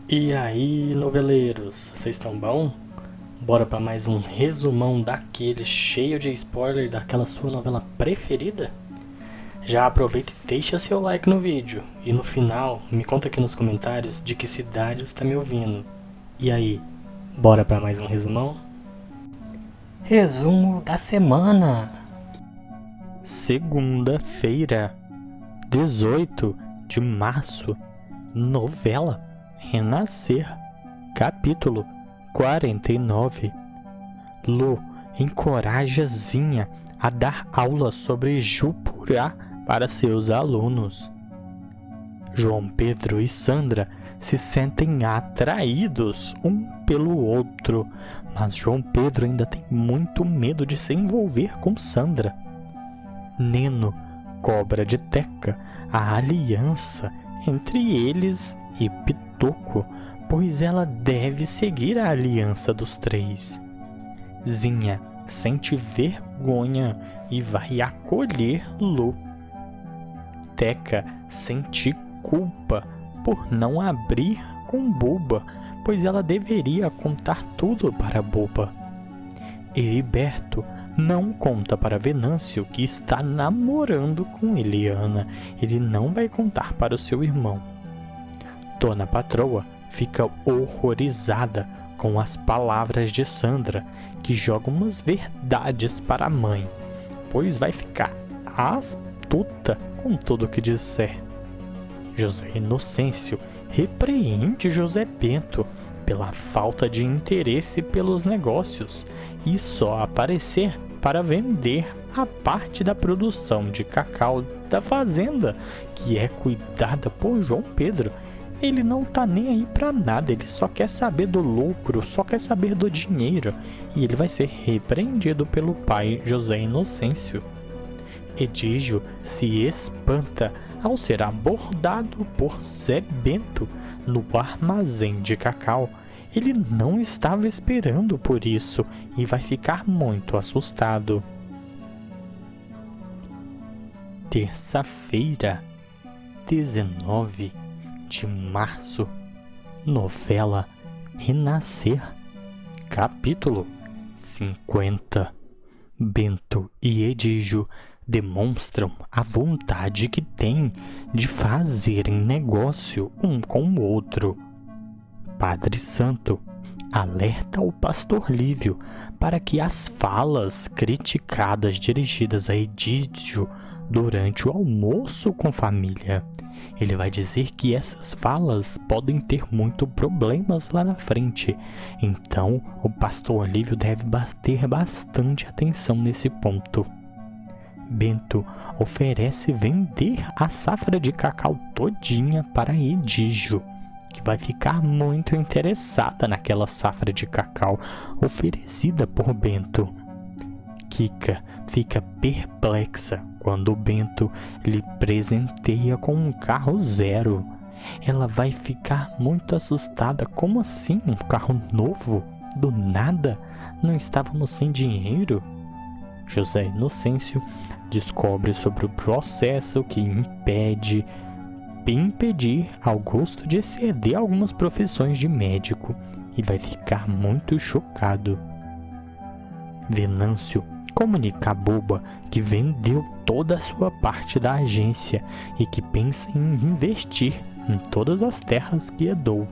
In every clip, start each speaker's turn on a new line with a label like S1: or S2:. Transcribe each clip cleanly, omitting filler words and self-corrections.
S1: E aí, noveleiros, vocês estão bom? Bora para mais um resumão daquele cheio de spoiler daquela sua novela preferida? Já aproveita e deixa seu like no vídeo. E no final, me conta aqui nos comentários de que cidade você está me ouvindo. E aí, bora para mais um resumão? Resumo da semana. Segunda-feira, 18 de março. Novela Renascer, capítulo 49. Lu encoraja Zinha a dar aula sobre Jupurá para seus alunos. João Pedro e Sandra se sentem atraídos um pelo outro, mas João Pedro ainda tem muito medo de se envolver com Sandra. Neno cobra de Teca a aliança entre eles e Pitoco, pois ela deve seguir a aliança dos três. Zinha sente vergonha e vai acolher Lu. Teca sente culpa por não abrir com Buba, pois ela deveria contar tudo para Buba. Heriberto não conta para Venâncio que está namorando com Eliana. Ele não vai contar para o seu irmão. Dona Patroa fica horrorizada com as palavras de Sandra, que joga umas verdades para a mãe, pois vai ficar astuta com tudo o que disser. José Inocêncio repreende José Bento pela falta de interesse pelos negócios e só aparecer para vender a parte da produção de cacau da fazenda, que é cuidada por João Pedro. Ele não tá nem aí para nada, ele só quer saber do lucro, só quer saber do dinheiro, e ele vai ser repreendido pelo pai José Inocêncio. Edígio se espanta ao ser abordado por Zé Bento no armazém de cacau. Ele não estava esperando por isso e vai ficar muito assustado. Terça-feira, 19 de março. Novela Renascer, capítulo 50. Bento e Edígio demonstram a vontade que têm de fazerem negócio um com o outro. Padre Santo alerta o pastor Lívio para que as falas criticadas dirigidas a Edígio durante o almoço com família. Ele vai dizer que essas falas podem ter muito problemas lá na frente, então o pastor Lívio deve ter bastante atenção nesse ponto. Bento oferece vender a safra de cacau todinha para Edígio, que vai ficar muito interessada naquela safra de cacau oferecida por Bento. Kika fica perplexa quando Bento lhe presenteia com um carro zero. Ela vai ficar muito assustada. Como assim? Um carro novo? Do nada? Não estávamos sem dinheiro? José Inocêncio descobre sobre o processo que impedir Augusto de exceder algumas profissões de médico e vai ficar muito chocado. Venâncio comunica a Buba que vendeu toda a sua parte da agência e que pensa em investir em todas as terras que herdou.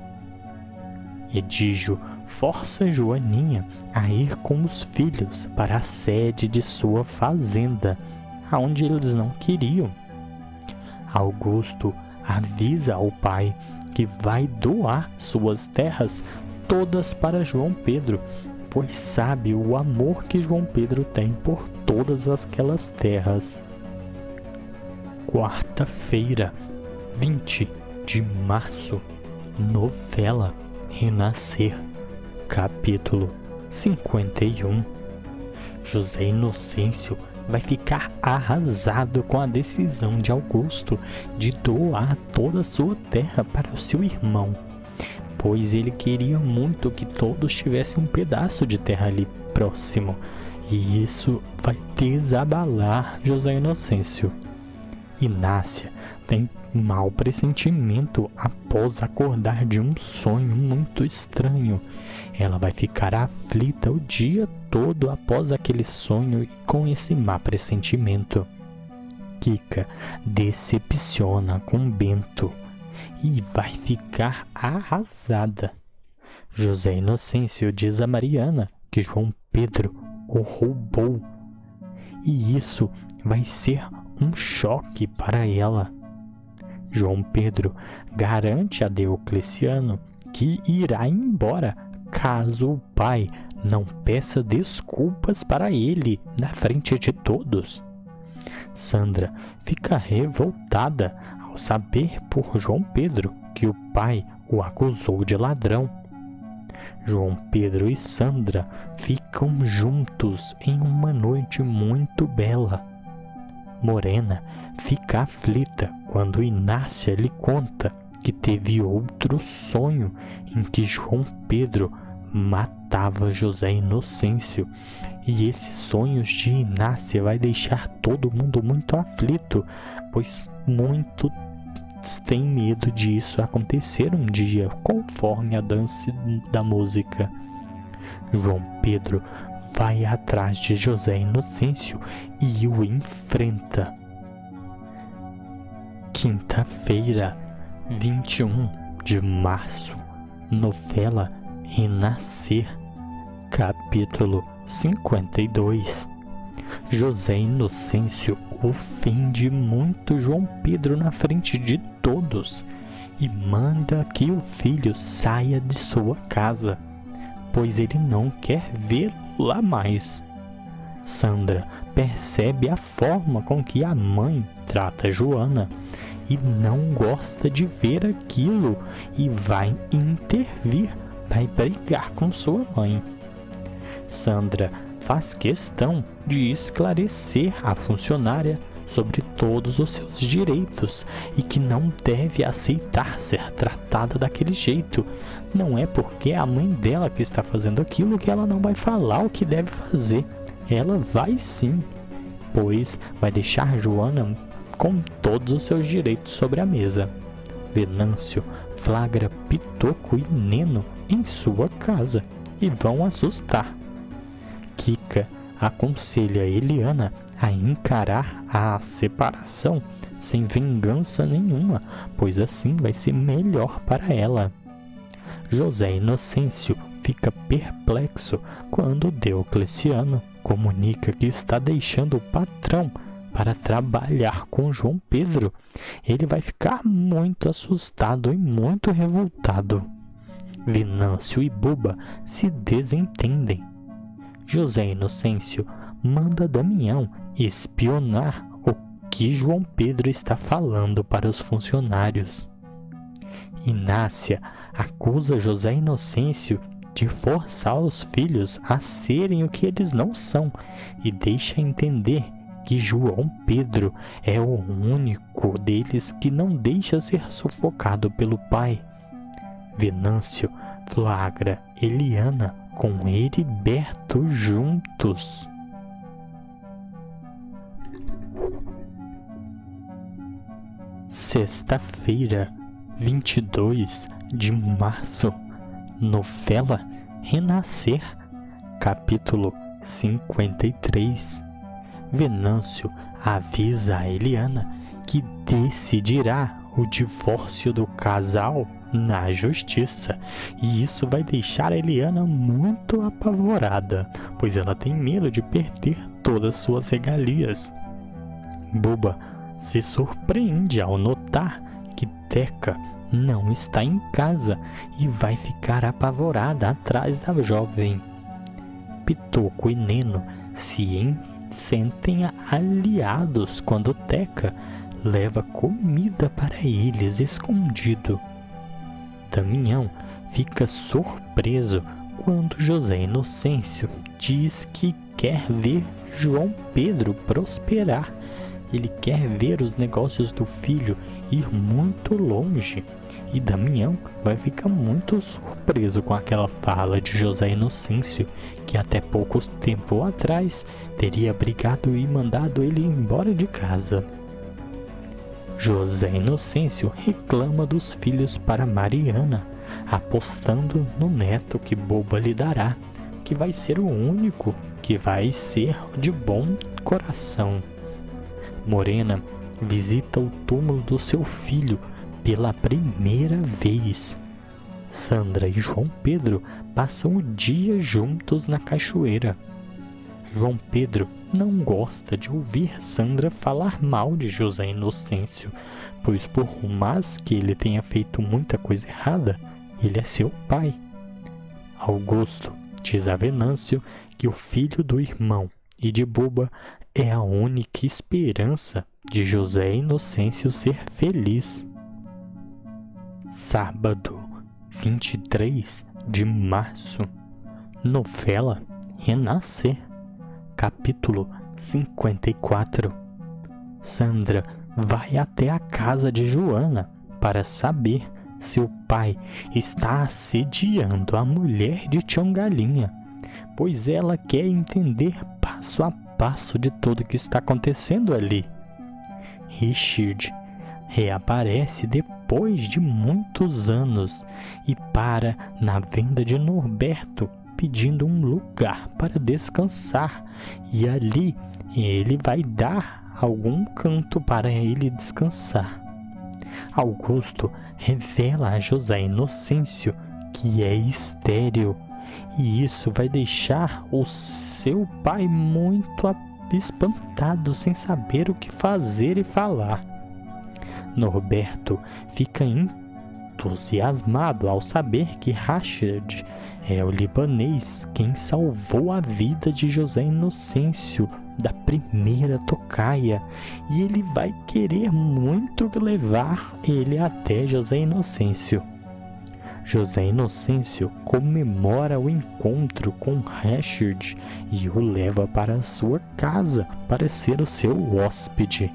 S1: Edígio força Joaninha a ir com os filhos para a sede de sua fazenda, aonde eles não queriam. Augusto avisa ao pai que vai doar suas terras todas para João Pedro, pois sabe o amor que João Pedro tem por todas aquelas terras. Quarta-feira, 20 de março. Novela Renascer, capítulo 51. José Inocêncio vai ficar arrasado com a decisão de Augusto de doar toda a sua terra para o seu irmão, pois ele queria muito que todos tivessem um pedaço de terra ali próximo, e isso vai desabalar José Inocêncio. Inácia tem mau pressentimento após acordar de um sonho muito estranho. Ela vai ficar aflita o dia todo após aquele sonho e com esse mau pressentimento. Kika decepciona com Bento e vai ficar arrasada. José Inocêncio diz a Mariana que João Pedro o roubou, e isso vai ser um choque para ela. João Pedro garante a Diocleciano que irá embora caso o pai não peça desculpas para ele na frente de todos. Sandra fica revoltada ao saber por João Pedro que o pai o acusou de ladrão. João Pedro e Sandra ficam juntos em uma noite muito bela. Morena fica aflita quando Inácia lhe conta que teve outro sonho em que João Pedro matava José Inocêncio, e esses sonhos de Inácia vai deixar todo mundo muito aflito, pois muitos têm medo disso acontecer um dia, conforme a dança da música. João Pedro vai atrás de José Inocêncio e o enfrenta. Quinta-feira, 21 de março. Novela Renascer, capítulo 52. José Inocêncio ofende muito João Pedro na frente de todos e manda que o filho saia de sua casa, pois ele não quer vê-lo lá mais. Sandra percebe a forma com que a mãe trata Joana e não gosta de ver aquilo e vai intervir, vai brigar com sua mãe. Sandra faz questão de esclarecer a funcionária sobre todos os seus direitos e que não deve aceitar ser tratada daquele jeito. Não é porque é a mãe dela que está fazendo aquilo que ela não vai falar o que deve fazer. Ela vai sim, pois vai deixar Joana com todos os seus direitos sobre a mesa. Venâncio flagra Pitoco e Neno em sua casa e vão assustar. Kika aconselha Eliana a encarar a separação sem vingança nenhuma, pois assim vai ser melhor para ela. José Inocêncio fica perplexo quando Diocleciano comunica que está deixando o patrão para trabalhar com João Pedro. Ele vai ficar muito assustado e muito revoltado. Venâncio e Buba se desentendem. José Inocêncio manda Damião espionar o que João Pedro está falando para os funcionários. Inácia acusa José Inocêncio de forçar os filhos a serem o que eles não são e deixa entender que João Pedro é o único deles que não deixa ser sufocado pelo pai. Venâncio flagra Eliana com Heriberto juntos. Sexta-feira, 22 de março. Novela Renascer, capítulo 53. Venâncio avisa a Eliana que decidirá o divórcio do casal na justiça, e isso vai deixar a Eliana muito apavorada, pois ela tem medo de perder todas suas regalias. Buba se surpreende ao notar que Teca não está em casa e vai ficar apavorada atrás da jovem. Pitoco e Neno se sentem aliados quando Teca leva comida para eles escondido. Damião fica surpreso quando José Inocêncio diz que quer ver João Pedro prosperar. Ele quer ver os negócios do filho ir muito longe. E Damião vai ficar muito surpreso com aquela fala de José Inocêncio, que até pouco tempo atrás teria brigado e mandado ele embora de casa. José Inocêncio reclama dos filhos para Mariana, apostando no neto que Boba lhe dará, que vai ser o único que vai ser de bom coração. Morena visita o túmulo do seu filho pela primeira vez. Sandra e João Pedro passam o dia juntos na cachoeira. João Pedro não gosta de ouvir Sandra falar mal de José Inocêncio, pois por mais que ele tenha feito muita coisa errada, ele é seu pai. Augusto diz a Venâncio que o filho do irmão e de Boba é a única esperança de José Inocêncio ser feliz. Sábado, 23 de março. Novela Renascer. Capítulo 54. Sandra vai até a casa de Joana para saber se o pai está assediando a mulher de Tião Galinha, pois ela quer entender passo a passo de tudo que está acontecendo ali. Richard reaparece depois de muitos anos e para na venda de Norberto, pedindo um lugar para descansar, e ali ele vai dar algum canto para ele descansar. Augusto revela a José Inocêncio que é estéril, e isso vai deixar o seu pai muito espantado, sem saber o que fazer e falar. Norberto fica entusiasmado ao saber que Rashid é o libanês quem salvou a vida de José Inocêncio da primeira tocaia, e ele vai querer muito levar ele até José Inocêncio. José Inocêncio comemora o encontro com Rashid e o leva para a sua casa para ser o seu hóspede.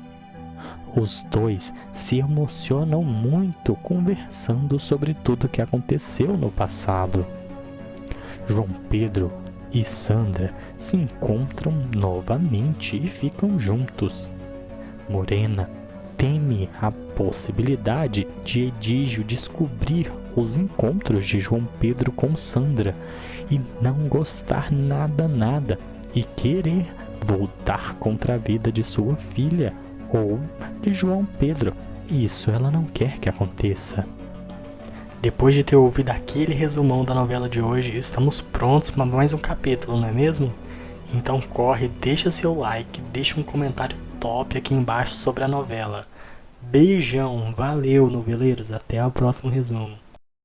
S1: Os dois se emocionam muito conversando sobre tudo que aconteceu no passado. João Pedro e Sandra se encontram novamente e ficam juntos. Morena teme a possibilidade de Edígio descobrir os encontros de João Pedro com Sandra e não gostar nada e querer voltar contra a vida de sua filha ou de João Pedro. Isso ela não quer que aconteça. Depois de ter ouvido aquele resumão da novela de hoje, estamos prontos para mais um capítulo, não é mesmo? Então corre, deixa seu like, deixa um comentário top aqui embaixo sobre a novela. Beijão, valeu noveleiros, até o próximo resumo.